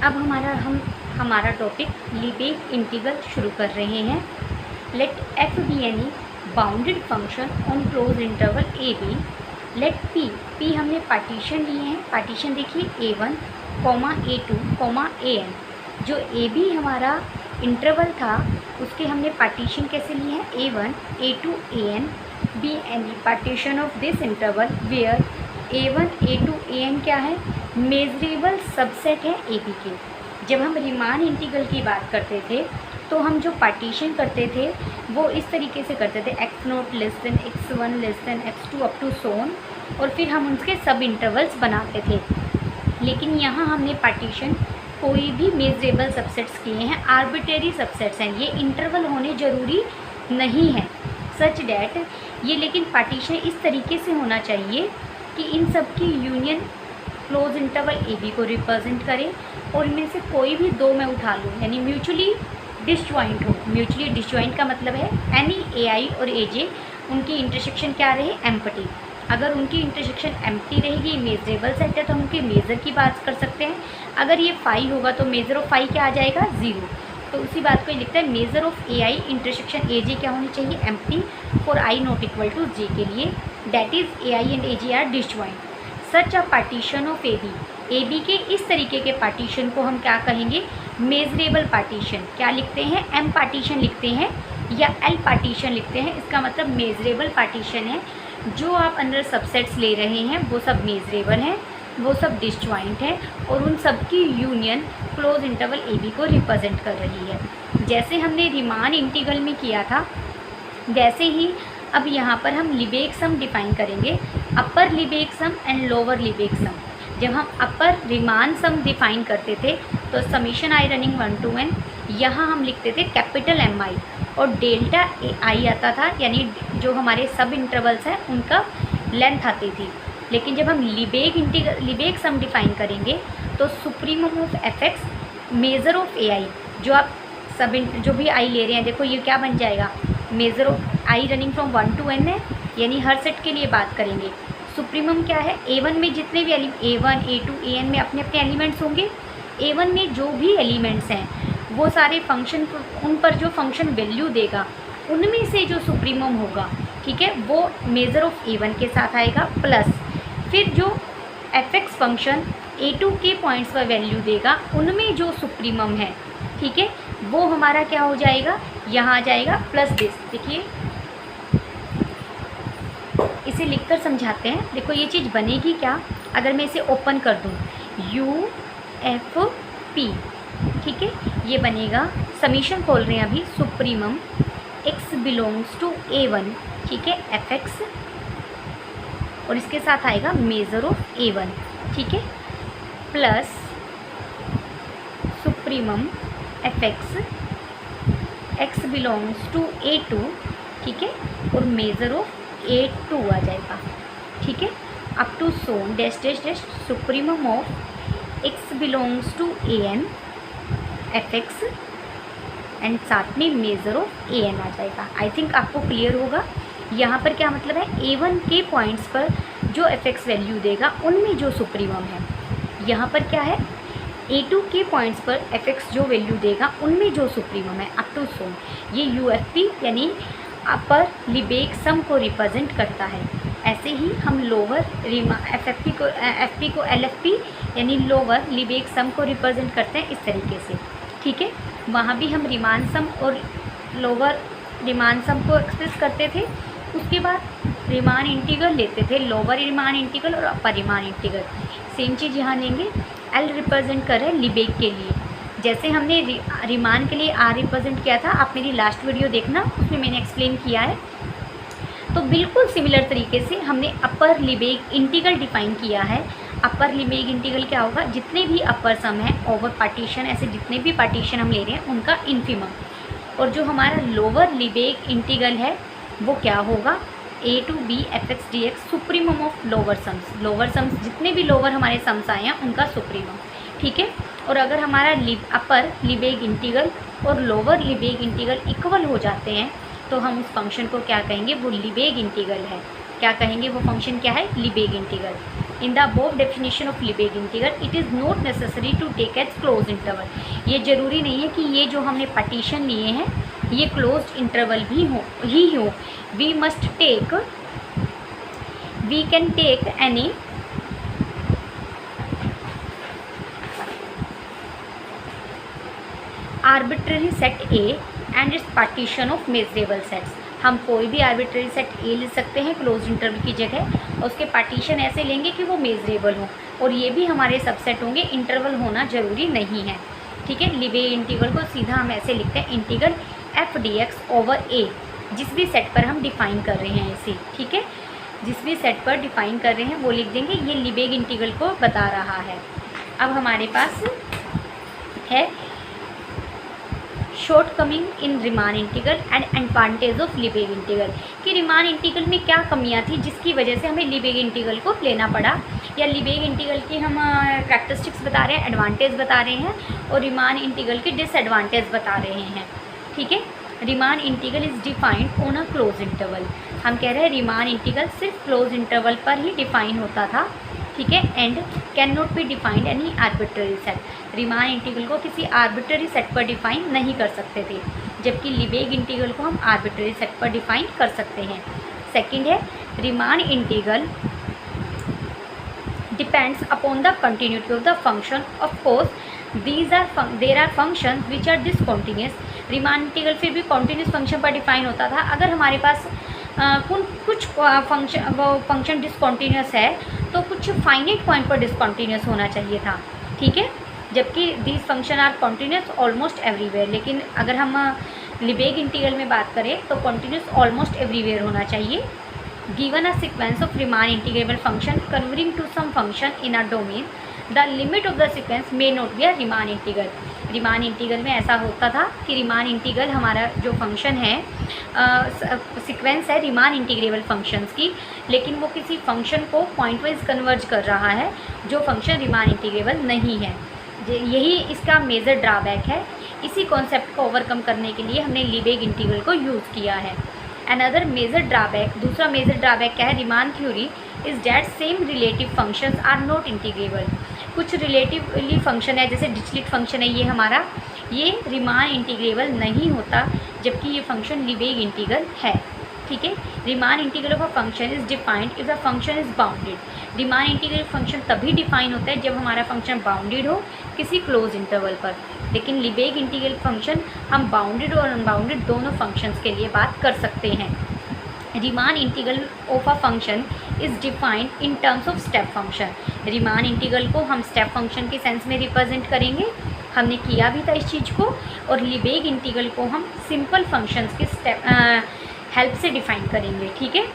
अब हमारा topic लीबेग integral शुरू कर रहे हैं। Let F B any bounded function on close interval A B. Let P हमने पार्टीशन लिए हैं। पार्टीशन देखिए A1, A2, AN। जो AB हमारा इंटरवल था उसके हमने पार्टीशन कैसे लिए हैं, A1, A2, AN। Be any partition of this interval where A1, A2, AN क्या है, मेजरेबल सबसेट है AB के। जब हम रीमान इंटीग्रल की बात करते थे तो हम जो पार्टीशन करते थे वो इस तरीके से करते थे, x0 less than x1 less than x2 up to so on, और फिर हम उनके सब इंटरवल्स बनाते थे। लेकिन यहाँ हमने पार्टीशन कोई भी मेजरेबल सबसेट्स किए हैं, आर्बिट्रेरी सबसेट्स हैं, ये इंटरवल होने ज़रूरी नहीं है सच डैट ये, लेकिन पार्टीशन इस तरीके से होना चाहिए कि इन सब की union close interval A B को रिप्रेजेंट करे और इनमें से कोई भी दो मैं उठा लूँ, यानी म्यूचुअली डिसजॉइंट हो। म्यूचुअली डिसजॉइंट का मतलब है एनी ए आई और ए जे उनकी इंटरसेक्शन क्या रहे, एम्प्टी। अगर उनकी इंटरसेक्शन एम्प्टी रहेगी, मेजरेबल सेट है, तो हम उनके मेज़र की बात कर सकते हैं। अगर ये फाई होगा तो मेज़र ऑफ फाई क्या आ जाएगा, 0। तो उसी बात को ये लिखता है, measure of A I intersection A J क्या होनी चाहिए, empty for I not equal to J के लिए, that is A I and A J are disjoint. Such a partition of A B के इस तरीके के पार्टीशन को हम क्या कहेंगे, मेजरेबल पार्टीशन। क्या लिखते हैं, एम पार्टीशन लिखते हैं या एल पार्टीशन लिखते हैं। इसका मतलब मेजरेबल पार्टीशन है। जो आप अंदर सबसेट्स ले रहे हैं वो सब मेजरेबल हैं, वो सब डिसजॉइंट हैं और उन सब की union close interval A B को रिप्रेजेंट कर रही है। जैसे हमने रीमान इंटीग्रल में किया था वैसे ही अब यहाँ पर हम लीबेग सम डिफाइन करेंगे, अपर लीबेग सम एंड लोअर लीबेग सम। जब हम अपर रीमान सम डिफाइन करते थे तो summation I running 1 to n, यहाँ हम लिखते थे कैपिटल एम आई और डेल्टा आई आता था, यानी जो हमारे सब इंटरवल्स हैं उनका लेंथ आती थी। लेकिन जब हम लीबेग सम डिफाइन करेंगे तो supremum of F X measure of A I, जो आप सब जो भी आई ले रहे हैं, देखो ये क्या बन जाएगा, measure of I running from 1 to n है, यानी हर सेट के लिए बात करेंगे। सुप्रीमम क्या है, A1 में जितने भी A1, A2, AN में अपने अपने एलिमेंट्स होंगे। A1 में जो भी एलिमेंट्स हैं वो सारे फंक्शन, उन पर जो फंक्शन वैल्यू देगा उनमें से जो सुप्रीमम होगा, ठीक है, वो मेज़र ऑफ A1 के साथ आएगा, प्लस फिर जो fx फंक्शन A2 के पॉइंट्स पर वैल्यू देगा उनमें जो सुप्रीमम है, ठीक है, वो हमारा क्या हो जाएगा, यहाँ आ जाएगा प्लस दिस। देखिए इसे लिखकर समझाते हैं। देखो ये चीज़ बनेगी क्या, अगर मैं इसे ओपन कर दूँ, UFP, ठीक है, ये बनेगा, समीशन खोल रहे हैं अभी, supremum x belongs to A1, ठीक है, fx, और इसके साथ आएगा मेज़र ऑफ A1, ठीक है, plus supremum fx x belongs to A2, ठीक है, और मेज़र ऑफ A2 आ जाएगा, ठीक है, up to so dash dash dash supremum of x belongs to AN fx and साथ में मेज़र ऑफ AN आ जाएगा। आई थिंक आपको क्लियर होगा। यहाँ पर क्या मतलब है, A1 के पॉइंट्स पर जो fx वैल्यू देगा उनमें जो सुप्रीमम है, यहाँ पर क्या है, A2 के पॉइंट्स पर fx जो वैल्यू देगा उनमें जो सुप्रीमम है, अप टू सो। ये UFP यानी अपर लीबेग सम को रिप्रेजेंट करता है। ऐसे ही हम लोअर FP को LFP यानी लोअर लीबेग सम को रिप्रेजेंट करते हैं इस तरीके से, ठीक है। वहाँ भी हम रीमान सम और लोअर रीमान सम को एक्सप्रेस करते थे। उसके बाद रीमान इंटीग्रल लेते थे, लोअर रीमान इंटीग्रल और अपर रीमान इंटीग्रल। सेम चीज़ यहाँ लेंगे, L रिप्रेजेंट कर रहे हैं लीबेग के लिए। जैसे हमने रीमान के लिए R रिप्रेजेंट किया था, आप मेरी लास्ट वीडियो देखना, उसमें मैंने एक्सप्लेन किया है। तो बिल्कुल सिमिलर तरीके से हमने अपर लीबेग इंटीग्रल डिफाइन किया है। अपर लीबेग इंटीग्रल क्या होगा, जितने भी अपर सम है ओवर पार्टीशन, ऐसे जितने भी पार्टीशन हम ले रहे हैं उनका इन्फीमम। और जो हमारा लोअर लीबेग इंटीग्रल है वो क्या होगा, A to B fx dx supremum of lower sums. Lower sums जितने भी लोअर हमारे सम्स आए हैं उनका सुप्रीमम, ठीक है। और अगर हमारा अपर लीबेग इंटीग्रल और लोअर लीबेग इंटीग्रल इक्वल हो जाते हैं तो हम उस फंक्शन को क्या कहेंगे, वो लीबेग इंटीग्रल है। क्या कहेंगे, वो फंक्शन क्या है, Lebesgue integral. In the above definition of Lebesgue integral it is not necessary to take as close interval. ये ज़रूरी नहीं है कि ये जो हमने पार्टीशन लिए हैं ये क्लोज्ड इंटरवल भी हो। We must take, we can take any arbitrary set A and its partition of measurable sets. हम कोई भी आर्बिट्ररी सेट ए ले सकते हैं क्लोज इंटरवल की जगह, और उसके पार्टीशन ऐसे लेंगे कि वो मेजरेबल हो, और ये भी हमारे सबसेट होंगे, इंटरवल होना ज़रूरी नहीं है। ठीक है, लिबेग इंटीग्रल को सीधा हम ऐसे लिखते हैं integral F D X over A, जिस भी सेट पर हम डिफ़ाइन कर रहे हैं इसे। ठीक है, जिस भी सेट पर डिफ़ाइन कर रहे हैं वो लिख देंगे, ये लिबेग इंटीग्रल को बता रहा है। अब हमारे पास है shortcoming in Riemann integral and advantage of Lebesgue integral, कि रिमान इंटीग्रल में क्या कमियां थी जिसकी वजह से हमें लिबेग इंटीग्रल को लेना पड़ा, या लिबेग इंटीग्रल की हम कैरेक्टरिस्टिक्स बता रहे हैं, एडवांटेज बता रहे हैं, और रिमान इंटीग्रल के डिसएडवांटेज बता रहे हैं। ठीक है, Riemann integral is defined on a close interval. हम कह रहे हैं रिमान इंटीग्रल सिर्फ क्लोज इंटरवल पर ही डिफाइन होता था। ठीक है, and can not be defined any arbitrary set. Riemann integral को किसी आर्बिट्ररी सेट पर डिफाइन नहीं कर सकते थे, जबकि लिबेग इंटीग्रल को हम आर्बिट्ररी सेट पर डिफाइन कर सकते हैं। सेकंड है, Riemann integral depends upon the continuity of the function. Of course there are function which are discontinuous. Riemann integral फिर भी कॉन्टीन्यूस फंक्शन पर डिफाइन होता था। अगर हमारे पास कुछ फंक्शन डिसकॉन्टीन्यूस है तो कुछ फाइनाइट पॉइंट पर डिसकॉन्टीन्यूस होना चाहिए था। ठीक है, जबकि these function are continuous almost everywhere. लेकिन अगर हम लिबेग इंटीग्रल में बात करें तो कॉन्टीन्यूस ऑलमोस्ट एवरीवेयर होना चाहिए। Given a sequence of Riemann integrable function converging to some function in a domain, the limit of the sequence may not be a Riemann integral. Riemann integral में ऐसा होता था कि रिमान इंटीग्रल हमारा जो function है सीक्वेंस है Riemann integrable functions की, लेकिन वो किसी फंक्शन को पॉइंट वाइज कन्वर्ज कर रहा है जो फंक्शन रिमान इंटीग्रेबल नहीं है। यही इसका मेजर ड्रॉबैक है। इसी कॉन्सेप्ट को ओवरकम करने के लिए हमने लिबेग इंटीग्रल को यूज़ किया है। अनदर मेजर ड्रॉबैक, दूसरा मेजर ड्रॉबैक क्या है Riemann theory, is that same relative functions are not integrable. कुछ रिलेटिवली फंक्शन है, जैसे डिरिचलेट फंक्शन है ये हमारा, ये रिमान इंटीग्रेबल नहीं होता, जबकि ये फंक्शन लिबेग इंटीग्रल है। ठीक है, Riemann integral of a function is defined if the function is bounded. Riemann integral function तभी डिफाइन होता है जब हमारा फंक्शन बाउंडेड हो किसी क्लोज इंटरवल पर। लेकिन लिबेग इंटीग्रल फंक्शन हम बाउंडेड और अनबाउंडेड दोनों फंक्शंस के लिए बात कर सकते हैं। Riemann integral of a function is defined in terms of step function. Riemann integral को हम स्टेप फंक्शन के सेंस में रिप्रेजेंट करेंगे, हमने किया भी था इस चीज़ को, और लिबेग इंटीग्रल को हम सिंपल फंक्शंस के स्टेप हेल्प से डिफाइन करेंगे। ठीक है,